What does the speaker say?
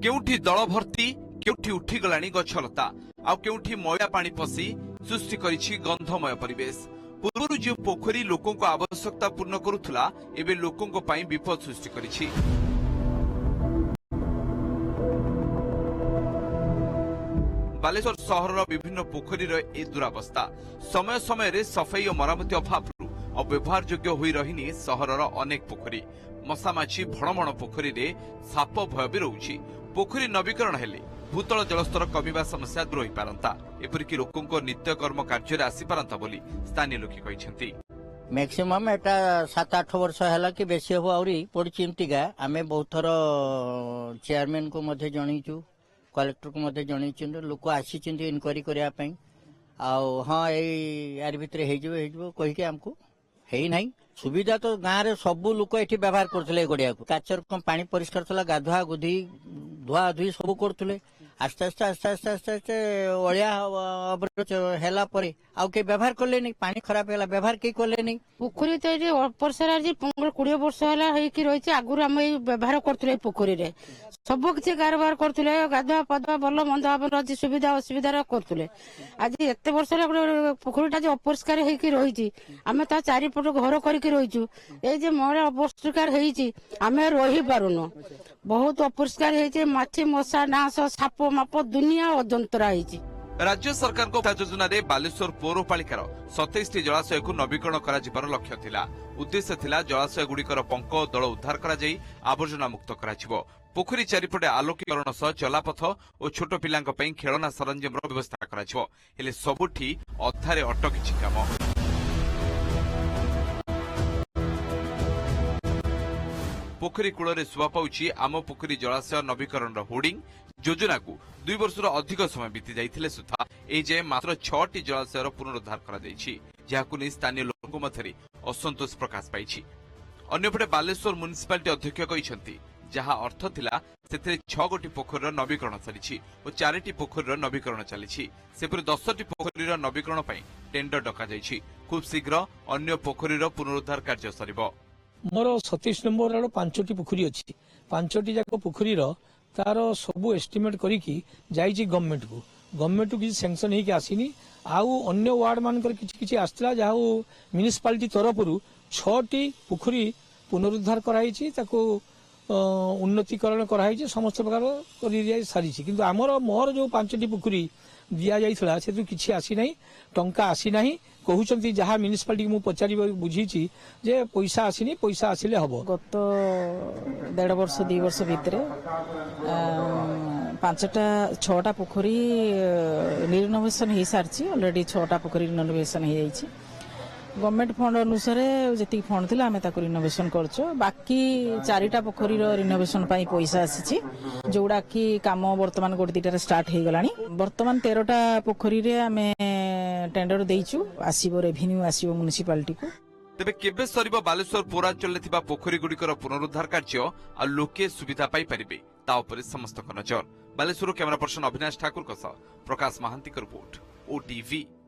केउठी दल भर्ती केउठी उठिगलाणी गछलता आउ केउठी मया पानी पसी सृष्टि करिछि गंधमय परिवेश। पूर्व जो पोखरी लोकों को आवश्यकता पूर्ण करुथला एबे लोकों को पाई विपद सृष्टि करिछि। बालेश्वर सहर विभिन्न पोखरीर ए दुरावस्था समय समय रे सफाई और मरामती अभाव अव्यवहार योग्य होई रहिनी सहरर अनेक पोखरी। मशामाछी भणमण पोखरी रे साप भय भी रहुछि। पोखरी नवीकरण हेले भूतल जलस्तर कमिबा समस्या दूर होई पारंता, एपरिक लोकों नित्यकर्म कार्य आसी पारंता बोली स्थानीय लोके कहिसेंती। मैक्सिमम एटा 7-8 वर्ष है कि बेसी हो आउरी पड़छि एमतिका। आमे बहुत थर चेयरमैन को मध्ये जणीचु, कलेक्टर को मध्ये जणीचु, लोक आसीचिंती इनक्वारी करिया पई। आउ हां यार भितर हेजो कहि के हमको हेई नाही। सुविधा तो गाँव रे सबू लोक एठी व्यवहार करथले गड़िया को। काचर पानी परिष्कार थला, गाधुआ गुधी धुआ धुई सब करथले। आस्ते आस्ते आस्ते आस्ते आस्ते आस्ते अलिया अबरच हैला परे आउ के व्यवहार करले नहीं। पानी खराब हैला व्यवहार के करले नहीं। पोखरी तो ये अपरसरा जी 15-20 वर्ष हैला है कि रहिछि। आगुर हम व्यवहार करथले पोखरी रे सब किछि कारबार करथले। गाधुआ पधुआ भलो मंद भाव सुविधा असुविधा करथले। आज एते वर्ष पोखरीटा जो अपरिष्कार है कि रहिछि, आमे ता चारिपट घर करके रहिछु। ए जे मोरा अपरिष्कार हेछि आमे रहि पारुनो। बहुत अपरिष्कार हेछि। माछी मशा नास साप माप दुनिया अजंतरा हेछि। राज्य सरकार को योजना रे बालेश्वर पौरपालिकार 27 जलाशय को नवीकरण करा जिबार लक्ष्य थिला। उद्देश्य थिला जलाशय गुड़िकर पंक दल उद्धार करा जाई आवर्जना मुक्त करा जिवो। पोखरी चारिपटे आलोकीकरण सह चलापथ और छोट पिलांक पई खेलना सरंजाम व्यवस्था करा जिवो। हेले सबुठी अधारे अटकिछि काम। पोखरी कूଳରେ ଶୁଆ ପାଉଛି ଆମ ପୋଖରୀ ଜଳାଶୟ ନବୀକରଣର ହୋର୍ଡିଂ। ଯୋଜନାକୁ 2 ବର୍ଷର ଅଧିକ ସମୟ ବିତି ଯାଇଥିଲେ ସୁଦ୍ଧା ଏହି ଯାଏ ମାତ୍ର 6ଟି ଜଳାଶୟର ପୁନରୁଦ୍ଧାର କରାଯାଇଛି, ଯାହାକୁ ନେଇ ସ୍ଥାନୀୟ ଲୋକଙ୍କ ମଧ୍ୟରେ ଅସନ୍ତୋଷ ପ୍ରକାଶ ପାଇଛି। ଅନ୍ୟପଟେ ବାଲେଶ୍ୱର ମ୍ୟୁନିସିପାଲିଟି ଅଧ୍ୟକ୍ଷ କହିଛନ୍ତି ଯାହା ଅର୍ଥ ଥିଲା ସେଥିରେ 6 ଗୋଟି ପୋଖରୀର ନବୀକରଣ ଚାଲିଛି ଓ 4ଟି ପୋଖରୀର ନବୀକରଣ ଚାଲିଛି। ସେପରି 10ଟି ପୋଖରୀର ନବୀକରଣ ପାଇଁ ଟେଣ୍ଡର ଡକାଯାଇଛି। ଖୁବ୍ ଶୀଘ୍ର ଅନ୍ୟ ପୋଖରୀର ପୁନରୁଦ୍ଧାର କାର୍ଯ୍ୟ ସରିବ। मोर 37 नंबर आड़ 5टी पोखरी अच्छी। 5टी जाक पोखरी तार सबू एस्टिमेट करिकी जाइछि गवर्नमेंट को किसी सैंक्शन होगी आसीनी। आउ अन्य वार्ड मान किसी आसला जहाँ म्यूनिसिपालिटी तरफ 6टी पोखरी पुनरुद्धार कराई उन्नतीकरण कराई समस्त प्रकार कर सारी। किंतु आमर मोर जो 5टी पोखरी दि जाइला से किसी आसी ना, टंका आसी ना। कहते जहाँ म्यूनिसिपालिटी को पचारि बुझी जे पैसा आसीनी, पैसा आसिले हम। गत 1.5 वर्ष 2 वर्ष भितर 6टा पोखरी रिनोवेशन हो सारी। अलरेडी 6टा पोखरी रिनोवेशन हो जाइए। गवर्नमेंट फंड अनुसार जी फंड थी आम रिनोवेशन करछो। बाकी 4टा पोखरी रिनोवेशन पैसा आसी जोड़ा कि काम बर्तमान 1-2 स्टार्ट हो गलानी। बर्तमान 13टा पोखरी रे आम टेंडर देइछु। आसीबो रेवेन्यू आसीबो म्युनिसिपालिटी को। तेबे केबे सरिबो बालेश्वर पौरांचल थिबा पोखरी गुड़िकर पुनरुद्धार कार्य आ लोके सुविधा पाई परिबे ता उपरे समस्त नजर। बालेश्वर कैमरा पर्सन अविनाश ठाकुर प्रकाश महांती रिपोर्ट, ओटीवी।